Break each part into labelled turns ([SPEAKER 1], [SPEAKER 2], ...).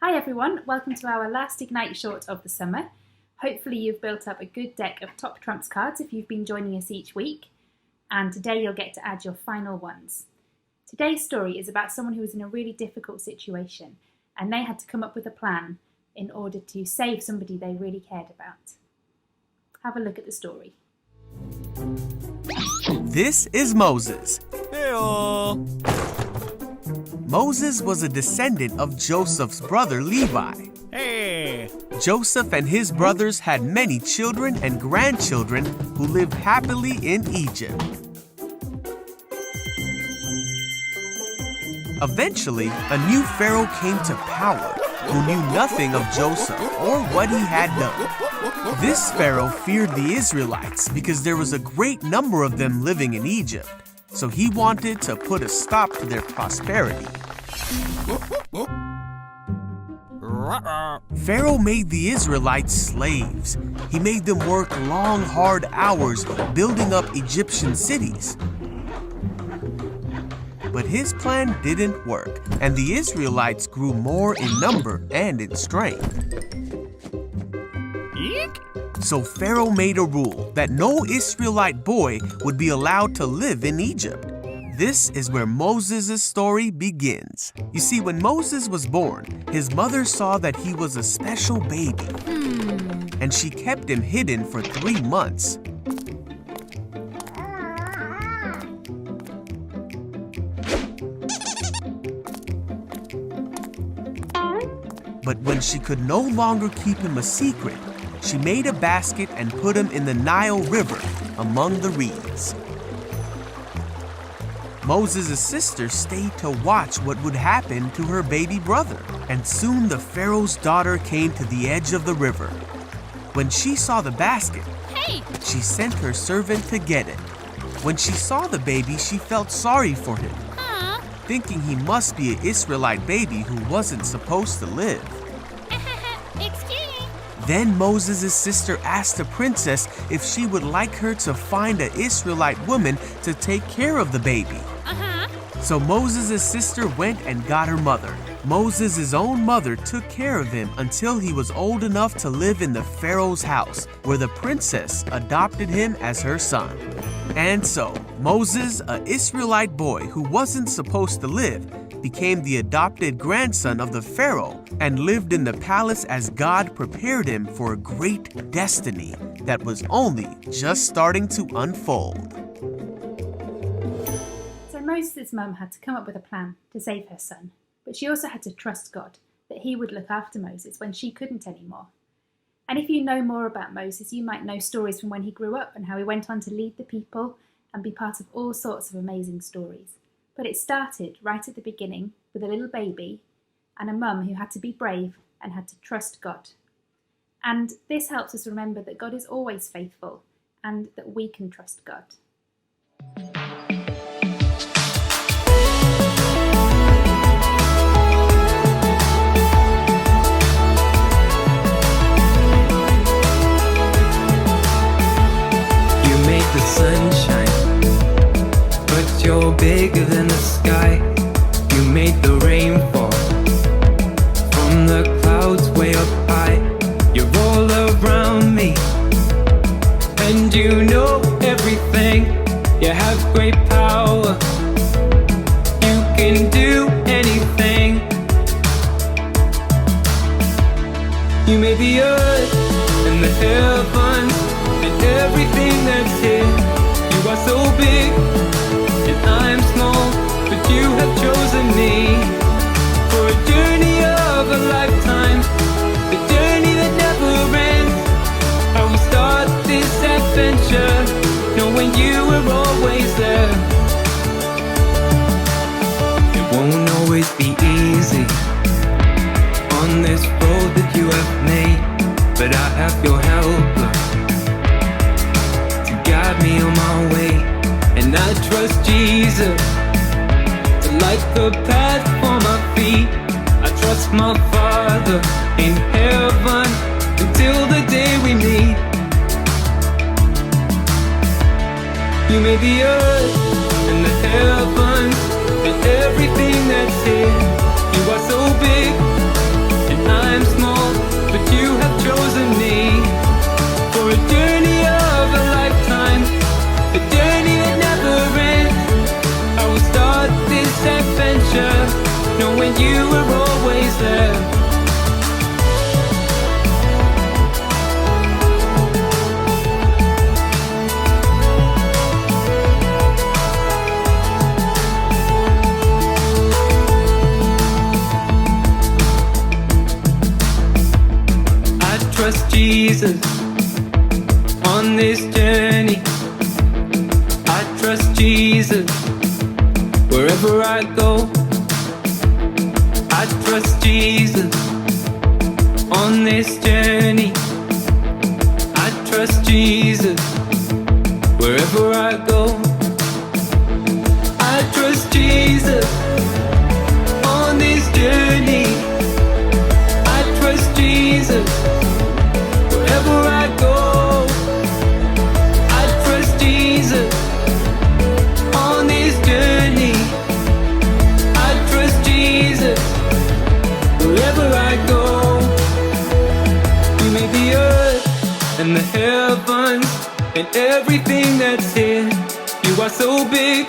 [SPEAKER 1] Hi everyone, welcome to our last Ignite short of the summer. Hopefully you've built up a good deck of top trumps cards if you've been joining us each week, and today you'll get to add your final ones. Today's story is about someone who was in a really difficult situation and they had to come up with a plan in order to save somebody they really cared about. Have a look at the story.
[SPEAKER 2] This is Moses.
[SPEAKER 3] Hey-o.
[SPEAKER 2] Moses was a descendant of Joseph's brother Levi.
[SPEAKER 3] Hey.
[SPEAKER 2] Joseph and his brothers had many children and grandchildren who lived happily in Egypt. Eventually, a new pharaoh came to power who knew nothing of Joseph or what he had done. This pharaoh feared the Israelites because there was a great number of them living in Egypt, so he wanted to put a stop to their prosperity. Pharaoh made the Israelites slaves. He made them work long, hard hours building up Egyptian cities. But his plan didn't work, and the Israelites grew more in number and in strength.
[SPEAKER 3] Eek.
[SPEAKER 2] So Pharaoh made a rule that no Israelite boy would be allowed to live in Egypt. This is where Moses' story begins. You see, when Moses was born, his mother saw that he was a special baby, and she kept him hidden for 3 months. But when she could no longer keep him a secret, she made a basket and put him in the Nile River among the reeds. Moses' sister stayed to watch what would happen to her baby brother, and soon the Pharaoh's daughter came to the edge of the river. When she saw the basket, she sent her servant to get it. When she saw the baby, she felt sorry for him, thinking he must be an Israelite baby who wasn't supposed to live. Then Moses' sister asked the princess if she would like her to find an Israelite woman to take care of the baby. So Moses' sister went and got her mother. Moses' own mother took care of him until he was old enough to live in the Pharaoh's house, where the princess adopted him as her son. And so, Moses, an Israelite boy who wasn't supposed to live, became the adopted grandson of the Pharaoh and lived in the palace as God prepared him for a great destiny that was only just starting to unfold.
[SPEAKER 1] So Moses' mum had to come up with a plan to save her son, but she also had to trust God that he would look after Moses when she couldn't anymore. And if you know more about Moses, you might know stories from when he grew up and how he went on to lead the people and be part of all sorts of amazing stories. But it started right at the beginning with a little baby and a mum who had to be brave and had to trust God. And this helps us remember that God is always faithful and that we can trust God.
[SPEAKER 4] You make the sunshine, but you're bigger than the sky. You made the rain fall from the clouds way up high. You're all around me, and you know everything. You have great power, you can do anything. You made the earth and the heavens and everything that's here. You are so big and I'm small, but you have chosen me for a journey of a lifetime, a journey that never ends. I will start this adventure knowing you were always there. It won't always be easy on this road that you have made, but I have your help, Lord, to guide me on my way. And I trust Jesus to light the path for my feet. I trust my Father in heaven until the day we meet. You made the earth and the heavens and everything that's here. You are so big and Jesus on this journey. I trust Jesus wherever I go. I trust Jesus on this journey. I trust Jesus wherever I go. I trust Jesus on this journey. I trust Jesus wherever I go. I trust Jesus on this journey. I trust Jesus wherever I go. You made the earth and the heavens and everything that's here. You are so big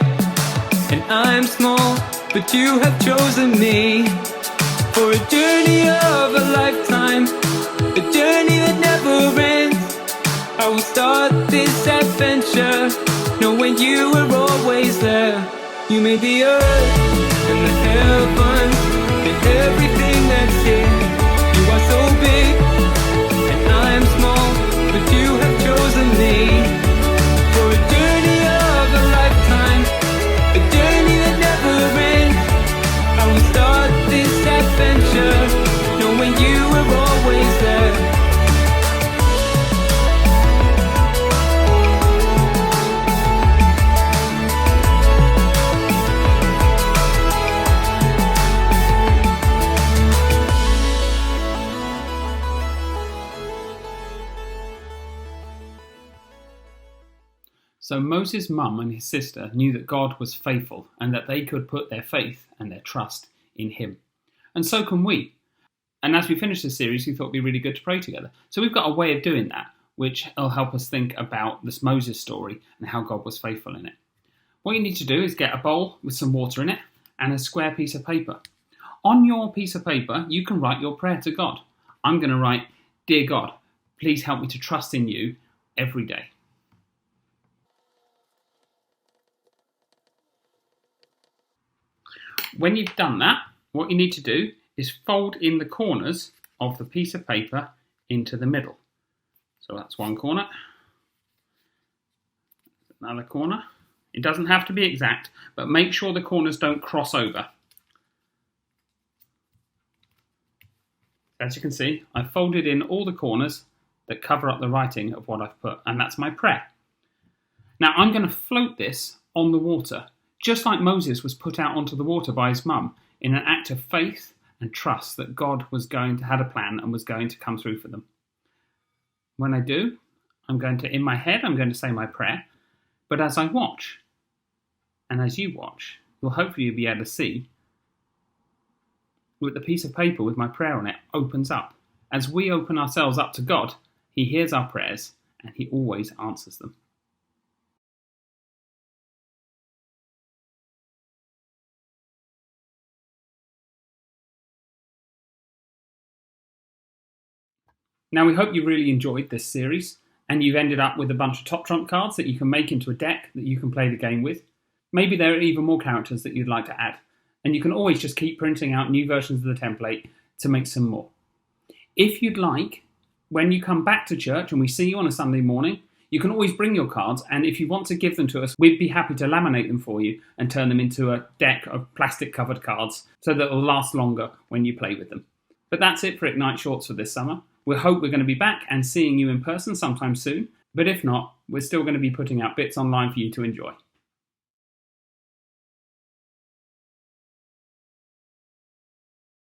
[SPEAKER 4] and I'm small, but you have chosen me for a journey of a lifetime, a journey that never ends. I will start this adventure knowing you were always there. You made the earth and the heavens and everything that's here. You are so big and I'm small, but you have chosen me for a journey of a lifetime, a journey that never ends. I will start this adventure knowing you were always there.
[SPEAKER 5] So Moses' mum and his sister knew that God was faithful and that they could put their faith and their trust in him. And so can we. And as we finish this series, we thought it'd be really good to pray together. So we've got a way of doing that, which will help us think about this Moses story and how God was faithful in it. What you need to do is get a bowl with some water in it and a square piece of paper. On your piece of paper, you can write your prayer to God. I'm going to write, "Dear God, please help me to trust in you every day." When you've done that, what you need to do is fold in the corners of the piece of paper into the middle. So that's one corner, another corner. It doesn't have to be exact, but make sure the corners don't cross over. As you can see, I've folded in all the corners that cover up the writing of what I've put, and that's my prayer. Now I'm going to float this on the water, just like Moses was put out onto the water by his mum, in an act of faith and trust that God was going to have a plan and was going to come through for them. When I do, I'm going to, in my head, I'm going to say my prayer, but as I watch, and as you watch, you'll hopefully be able to see that the piece of paper with my prayer on it opens up. As we open ourselves up to God, he hears our prayers and he always answers them. Now, we hope you really enjoyed this series and you've ended up with a bunch of top trump cards that you can make into a deck that you can play the game with. Maybe there are even more characters that you'd like to add, and you can always just keep printing out new versions of the template to make some more. If you'd like, when you come back to church and we see you on a Sunday morning, you can always bring your cards, and if you want to give them to us, we'd be happy to laminate them for you and turn them into a deck of plastic covered cards so that it'll last longer when you play with them. But that's it for Ignite Shorts for this summer. We hope we're going to be back and seeing you in person sometime soon, but if not, we're still going to be putting out bits online for you to enjoy.